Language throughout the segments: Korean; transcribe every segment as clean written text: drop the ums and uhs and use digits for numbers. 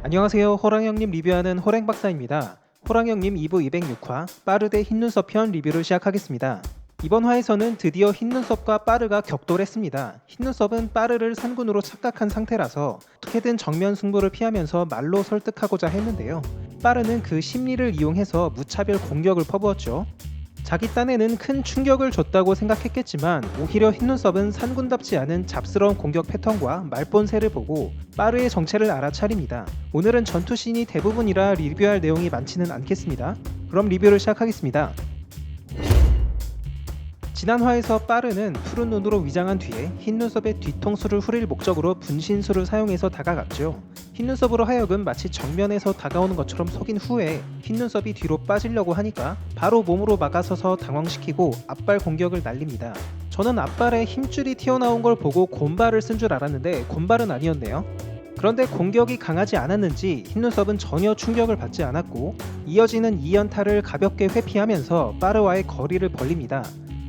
안녕하세요. 호랑형님 리뷰하는 호랭박사입니다. 호랑형님 2부 206화 빠르대 흰눈썹 편 리뷰를 시작하겠습니다. 이번 화에서는 드디어 흰눈썹과 빠르가 격돌했습니다. 흰눈썹은 빠르를 산군으로 착각한 상태라서 어떻게든 정면 승부를 피하면서 말로 설득하고자 했는데요. 빠르는 그 심리를 이용해서 무차별 공격을 퍼부었죠. 자기 딴에는 큰 충격을 줬다고 생각했겠지만 오히려 흰눈썹은 산군답지 않은 잡스러운 공격 패턴과 말본새를 보고 빠르의 정체를 알아차립니다. 오늘은 전투씬이 대부분이라 리뷰할 내용이 많지는 않겠습니다. 그럼 리뷰를 시작하겠습니다. 지난 화에서 빠르는 푸른 눈으로 위장한 뒤에 흰눈썹의 뒤통수를 후릴 목적으로 분신술을 사용해서 다가갔죠. 흰눈썹으로 하여금 마치 정면에서 다가오는 것처럼 속인 후에 흰눈썹이 뒤로 빠지려고 하니까 바로 몸으로 막아서서 당황시키고 앞발 공격을 날립니다. 저는 앞발에 힘줄이 튀어나온 걸 보고 곰발을 쓴 줄 알았는데 곰발은 아니었네요. 그런데 공격이 강하지 않았는지 흰눈썹은 전혀 충격을 받지 않았고 이어지는 2연타를 가볍게 회피하면서 빠르와의 거리를 벌립니다.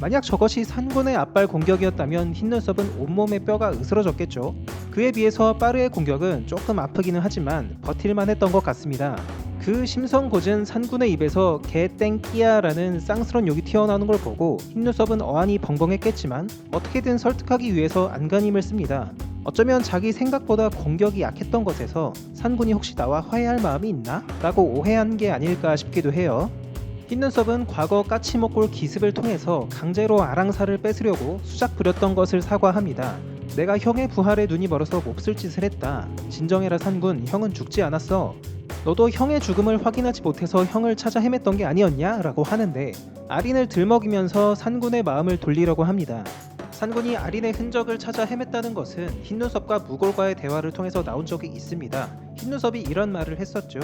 만약 저것이 산군의 앞발 공격이었다면 흰눈썹은 온몸의 뼈가 으스러졌겠죠. 그에 비해서 빠르의 공격은 조금 아프기는 하지만 버틸만 했던 것 같습니다. 그 심성고진 산군의 입에서 개땡끼야라는 쌍스런 욕이 튀어나오는 걸 보고 흰눈썹은 어안이 벙벙했겠지만 어떻게든 설득하기 위해서 안간힘을 씁니다. 어쩌면 자기 생각보다 공격이 약했던 것에서 산군이 혹시 나와 화해할 마음이 있나? 라고 오해한 게 아닐까 싶기도 해요. 흰눈썹은 과거 까치목골 기습을 통해서 강제로 아랑사를 뺏으려고 수작 부렸던 것을 사과합니다. 내가 형의 부활에 눈이 멀어서 몹쓸 짓을 했다. 진정해라 산군, 형은 죽지 않았어. 너도 형의 죽음을 확인하지 못해서 형을 찾아 헤맸던 게 아니었냐? 라고 하는데 아린을 들먹이면서 산군의 마음을 돌리려고 합니다. 산군이 아린의 흔적을 찾아 헤맸다는 것은 흰눈썹과 무골과의 대화를 통해서 나온 적이 있습니다. 흰눈썹이 이런 말을 했었죠.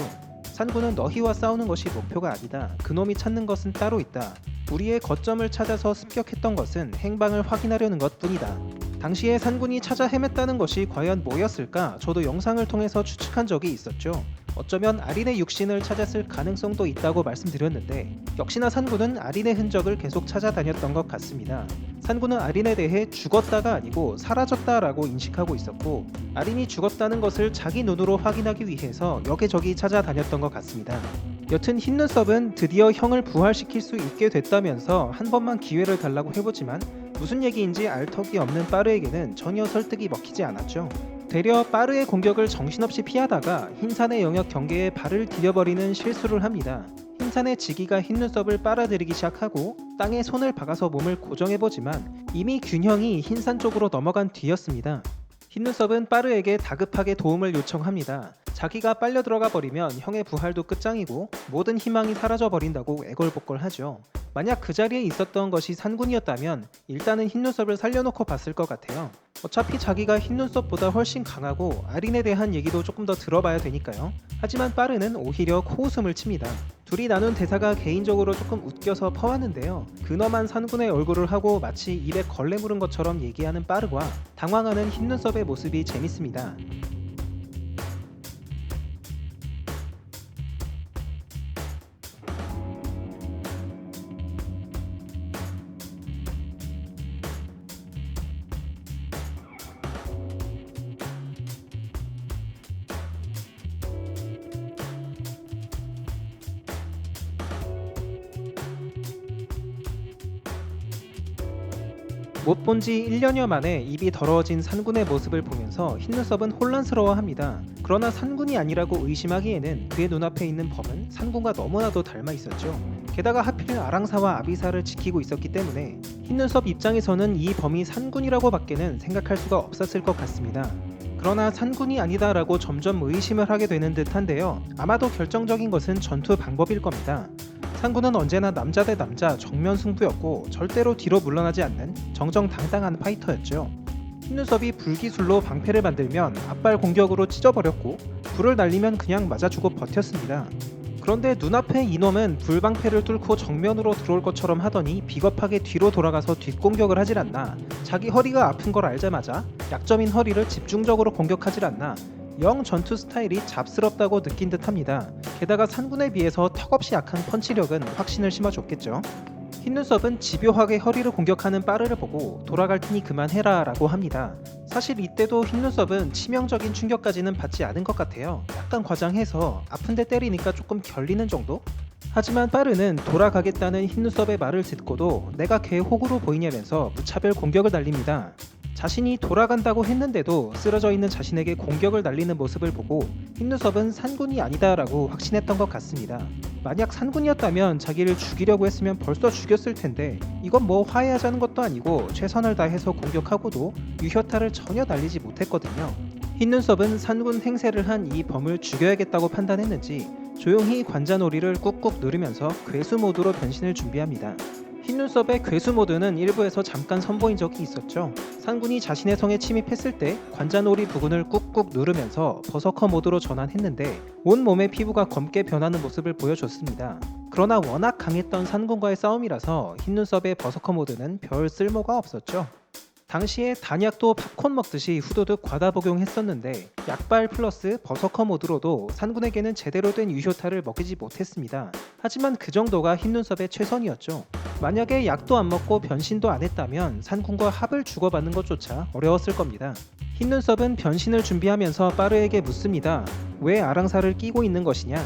산군은 너희와 싸우는 것이 목표가 아니다. 그놈이 찾는 것은 따로 있다. 우리의 거점을 찾아서 습격했던 것은 행방을 확인하려는 것뿐이다. 당시에 산군이 찾아 헤맸다는 것이 과연 뭐였을까? 저도 영상을 통해서 추측한 적이 있었죠. 어쩌면 아린의 육신을 찾았을 가능성도 있다고 말씀드렸는데 역시나 산군은 아린의 흔적을 계속 찾아다녔던 것 같습니다. 산군은 아린에 대해 죽었다가 아니고 사라졌다라고 인식하고 있었고 아린이 죽었다는 것을 자기 눈으로 확인하기 위해서 여기저기 찾아다녔던 것 같습니다. 여튼 흰눈썹은 드디어 형을 부활시킬 수 있게 됐다면서 한 번만 기회를 달라고 해보지만 무슨 얘기인지 알 턱이 없는 빠르에게는 전혀 설득이 먹히지 않았죠. 되려 빠르의 공격을 정신없이 피하다가 흰산의 영역 경계에 발을 디뎌버리는 실수를 합니다. 흰산의 지기가 흰눈썹을 빨아들이기 시작하고 땅에 손을 박아서 몸을 고정해보지만 이미 균형이 흰산 쪽으로 넘어간 뒤였습니다. 흰눈썹은 빠르에게 다급하게 도움을 요청합니다. 자기가 빨려 들어가 버리면 형의 부활도 끝장이고 모든 희망이 사라져 버린다고 애걸복걸하죠. 만약 그 자리에 있었던 것이 산군이었다면 일단은 흰눈썹을 살려놓고 봤을 것 같아요. 어차피 자기가 흰눈썹보다 훨씬 강하고 아린에 대한 얘기도 조금 더 들어봐야 되니까요. 하지만 빠르는 오히려 코웃음을 칩니다. 둘이 나눈 대사가 개인적으로 조금 웃겨서 퍼왔는데요. 근엄한 산군의 얼굴을 하고 마치 입에 걸레 물은 것처럼 얘기하는 빠르와 당황하는 흰눈썹의 모습이 재밌습니다. 못 본 지 1년여 만에 입이 더러워진 산군의 모습을 보면서 흰눈썹은 혼란스러워합니다. 그러나 산군이 아니라고 의심하기에는 그의 눈앞에 있는 범은 산군과 너무나도 닮아 있었죠. 게다가 하필 아랑사와 아비사를 지키고 있었기 때문에 흰눈썹 입장에서는 이 범이 산군이라고 밖에는 생각할 수가 없었을 것 같습니다. 그러나 산군이 아니다라고 점점 의심을 하게 되는 듯한데요. 아마도 결정적인 것은 전투 방법일 겁니다. 산군은 언제나 남자 대 남자 정면 승부였고 절대로 뒤로 물러나지 않는 정정당당한 파이터였죠. 흰눈썹이 불기술로 방패를 만들면 앞발 공격으로 찢어버렸고 불을 날리면 그냥 맞아주고 버텼습니다. 그런데 눈앞에 이놈은 불방패를 뚫고 정면으로 들어올 것처럼 하더니 비겁하게 뒤로 돌아가서 뒷공격을 하질 않나, 자기 허리가 아픈 걸 알자마자 약점인 허리를 집중적으로 공격하질 않나, 영 전투 스타일이 잡스럽다고 느낀 듯합니다. 게다가 산군에 비해서 턱없이 약한 펀치력은 확신을 심어줬겠죠. 흰눈썹은 집요하게 허리를 공격하는 빠르를 보고 돌아갈 테니 그만해라 라고 합니다. 사실 이때도 흰눈썹은 치명적인 충격까지는 받지 않은 것 같아요. 약간 과장해서 아픈데 때리니까 조금 결리는 정도? 하지만 빠르는 돌아가겠다는 흰눈썹의 말을 듣고도 내가 걔 호구로 보이냐면서 무차별 공격을 날립니다. 자신이 돌아간다고 했는데도 쓰러져 있는 자신에게 공격을 날리는 모습을 보고 흰눈썹은 산군이 아니다라고 확신했던 것 같습니다. 만약 산군이었다면 자기를 죽이려고 했으면 벌써 죽였을 텐데 이건 뭐 화해하자는 것도 아니고 최선을 다해서 공격하고도 유효타를 전혀 날리지 못했거든요. 흰눈썹은 산군 행세를 한 이 범을 죽여야겠다고 판단했는지 조용히 관자놀이를 꾹꾹 누르면서 괴수 모드로 변신을 준비합니다. 흰눈썹의 괴수 모드는 일부에서 잠깐 선보인 적이 있었죠. 산군이 자신의 성에 침입했을 때 관자놀이 부근을 꾹꾹 누르면서 버서커 모드로 전환했는데 온몸의 피부가 검게 변하는 모습을 보여줬습니다. 그러나 워낙 강했던 산군과의 싸움이라서 흰눈썹의 버서커 모드는 별 쓸모가 없었죠. 당시에 단약도 팝콘 먹듯이 후두둑 과다 복용했었는데 약발 플러스 버서커 모드로도 산군에게는 제대로 된 유효타를 먹이지 못했습니다. 하지만 그 정도가 흰눈썹의 최선이었죠. 만약에 약도 안 먹고 변신도 안 했다면 산군과 합을 주고받는 것조차 어려웠을 겁니다. 흰눈썹은 변신을 준비하면서 빠르에게 묻습니다. 왜 아랑사를 끼고 있는 것이냐?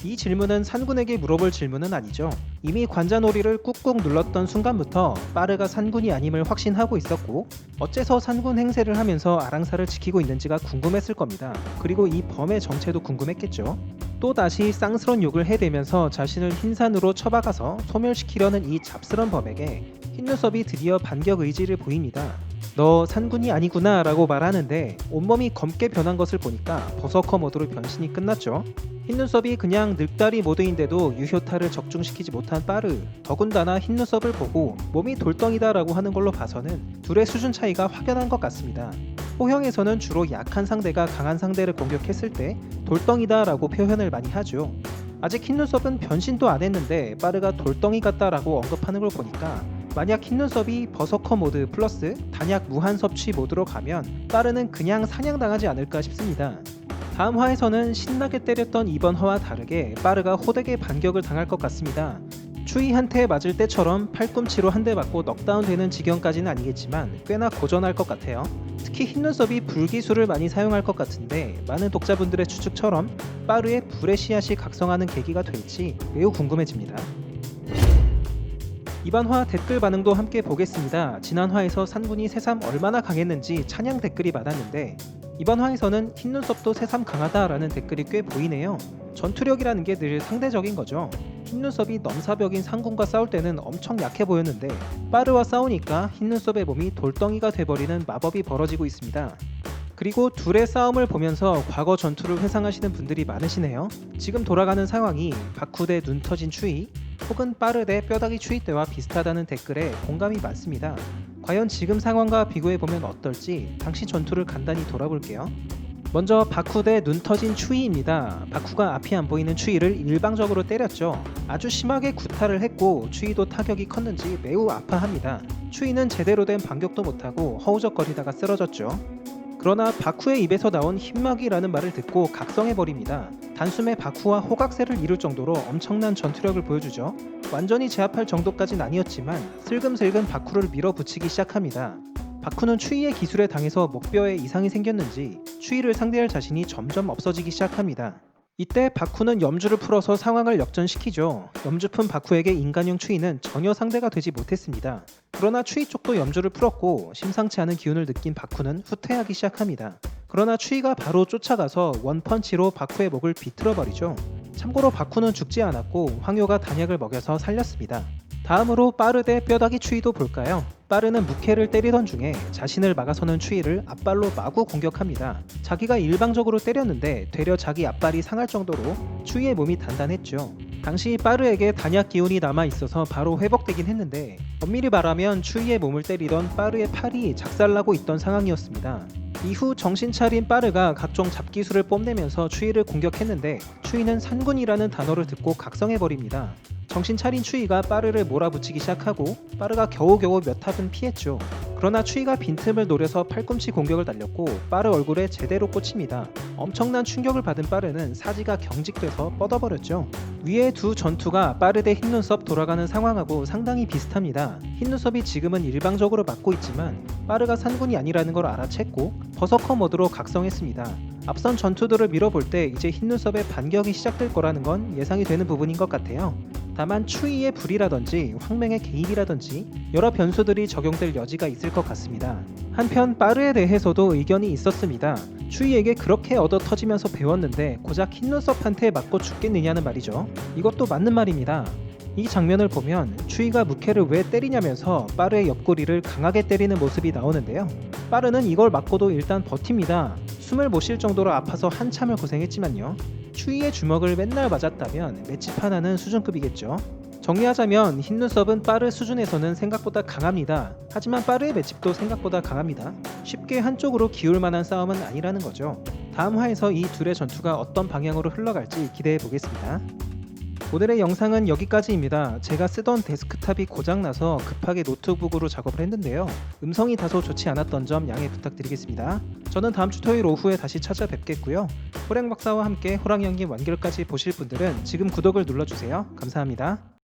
이 질문은 산군에게 물어볼 질문은 아니죠. 이미 관자놀이를 꾹꾹 눌렀던 순간부터 빠르가 산군이 아님을 확신하고 있었고 어째서 산군 행세를 하면서 아랑사를 지키고 있는지가 궁금했을 겁니다. 그리고 이 범의 정체도 궁금했겠죠. 또다시 쌍스런 욕을 해대면서 자신을 흰산으로 처박아서 소멸시키려는 이 잡스런 범에게 흰눈썹이 드디어 반격 의지를 보입니다. 너 산군이 아니구나 라고 말하는데 온몸이 검게 변한 것을 보니까 버서커 모드로 변신이 끝났죠. 흰눈썹이 그냥 늑다리 모드인데도 유효타를 적중시키지 못한 빠르, 더군다나 흰눈썹을 보고 몸이 돌덩이다 라고 하는 걸로 봐서는 둘의 수준 차이가 확연한 것 같습니다. 호형에서는 주로 약한 상대가 강한 상대를 공격했을 때 돌덩이다 라고 표현을 많이 하죠. 아직 흰눈썹은 변신도 안 했는데 빠르가 돌덩이 같다 라고 언급하는 걸 보니까 만약 흰눈썹이 버서커 모드 플러스 단약 무한 섭취 모드로 가면 빠르는 그냥 사냥당하지 않을까 싶습니다. 다음 화에서는 신나게 때렸던 이번 화와 다르게 빠르가 호되게 반격을 당할 것 같습니다. 추위한테 맞을 때처럼 팔꿈치로 한 대 맞고 넉다운 되는 지경까지는 아니겠지만 꽤나 고전할 것 같아요. 특히 흰눈썹이 불기술을 많이 사용할 것 같은데 많은 독자분들의 추측처럼 빠르의 불의 씨앗이 각성하는 계기가 될지 매우 궁금해집니다. 이번 화 댓글 반응도 함께 보겠습니다. 지난 화에서 산군이 새삼 얼마나 강했는지 찬양 댓글이 많았는데 이번 화에서는 흰눈썹도 새삼 강하다라는 댓글이 꽤 보이네요. 전투력이라는 게 늘 상대적인 거죠. 흰눈썹이 넘사벽인 상군과 싸울 때는 엄청 약해 보였는데 빠르와 싸우니까 흰눈썹의 몸이 돌덩이가 돼버리는 마법이 벌어지고 있습니다. 그리고 둘의 싸움을 보면서 과거 전투를 회상하시는 분들이 많으시네요. 지금 돌아가는 상황이 바쿠 대 눈 터진 추위 혹은 빠르 대 뼈다귀 추위 때와 비슷하다는 댓글에 공감이 많습니다. 과연 지금 상황과 비교해보면 어떨지 당시 전투를 간단히 돌아볼게요. 먼저 바쿠 대 눈 터진 추위입니다. 바쿠가 앞이 안 보이는 추위를 일방적으로 때렸죠. 아주 심하게 구타를 했고 추위도 타격이 컸는지 매우 아파합니다. 추위는 제대로 된 반격도 못하고 허우적거리다가 쓰러졌죠. 그러나 바쿠의 입에서 나온 흰막이라는 말을 듣고 각성해버립니다. 단숨에 바쿠와 호각세를 이룰 정도로 엄청난 전투력을 보여주죠. 완전히 제압할 정도까진 아니었지만 슬금슬금 바쿠를 밀어붙이기 시작합니다. 바쿠는 추위의 기술에 당해서 목뼈에 이상이 생겼는지 추위를 상대할 자신이 점점 없어지기 시작합니다. 이때 바쿠는 염주를 풀어서 상황을 역전시키죠. 염주 푼 바쿠에게 인간형 추위는 전혀 상대가 되지 못했습니다. 그러나 추위 쪽도 염주를 풀었고 심상치 않은 기운을 느낀 바쿠는 후퇴하기 시작합니다. 그러나 추위가 바로 쫓아가서 원펀치로 바쿠의 목을 비틀어버리죠. 참고로 바쿠는 죽지 않았고 황효가 단약을 먹여서 살렸습니다. 다음으로 빠르 대 뼈다귀 추위도 볼까요? 빠르는 무케를 때리던 중에 자신을 막아서는 추위를 앞발로 마구 공격합니다. 자기가 일방적으로 때렸는데 되려 자기 앞발이 상할 정도로 추위의 몸이 단단했죠. 당시 빠르에게 단약 기운이 남아있어서 바로 회복되긴 했는데 엄밀히 말하면 추위의 몸을 때리던 빠르의 팔이 작살나고 있던 상황이었습니다. 이후 정신 차린 빠르가 각종 잡기술을 뽐내면서 추위를 공격했는데 추위는 산군이라는 단어를 듣고 각성해버립니다. 정신 차린 추이가 빠르를 몰아붙이기 시작하고 빠르가 겨우겨우 몇 탑은 피했죠. 그러나 추이가 빈틈을 노려서 팔꿈치 공격을 날렸고 빠르 얼굴에 제대로 꽂힙니다. 엄청난 충격을 받은 빠르는 사지가 경직돼서 뻗어버렸죠. 위의 두 전투가 빠르 대 흰눈썹 돌아가는 상황하고 상당히 비슷합니다. 흰눈썹이 지금은 일방적으로 맞고 있지만 빠르가 산군이 아니라는 걸 알아챘고 버서커 모드로 각성했습니다. 앞선 전투들을 미뤄볼 때 이제 흰눈썹의 반격이 시작될 거라는 건 예상이 되는 부분인 것 같아요. 다만 추이의 불이라든지 황맹의 개입이라든지 여러 변수들이 적용될 여지가 있을 것 같습니다. 한편 빠르에 대해서도 의견이 있었습니다. 추이에게 그렇게 얻어 터지면서 배웠는데 고작 흰눈썹한테 맞고 죽겠느냐는 말이죠. 이것도 맞는 말입니다. 이 장면을 보면 추이가 무케를 왜 때리냐면서 빠르의 옆구리를 강하게 때리는 모습이 나오는데요. 빠르는 이걸 맞고도 일단 버팁니다. 숨을 못 쉴 정도로 아파서 한참을 고생했지만요. 추이의 주먹을 맨날 맞았다면 맷집 하나는 수준급이겠죠. 정리하자면 흰눈썹은 빠르 수준에서는 생각보다 강합니다. 하지만 빠르의 맷집도 생각보다 강합니다. 쉽게 한쪽으로 기울 만한 싸움은 아니라는 거죠. 다음 화에서 이 둘의 전투가 어떤 방향으로 흘러갈지 기대해 보겠습니다. 오늘의 영상은 여기까지입니다. 제가 쓰던 데스크탑이 고장나서 급하게 노트북으로 작업을 했는데요. 음성이 다소 좋지 않았던 점 양해 부탁드리겠습니다. 저는 다음 주 토요일 오후에 다시 찾아뵙겠고요. 호랭박사와 함께 호랑이연기 완결까지 보실 분들은 지금 구독을 눌러주세요. 감사합니다.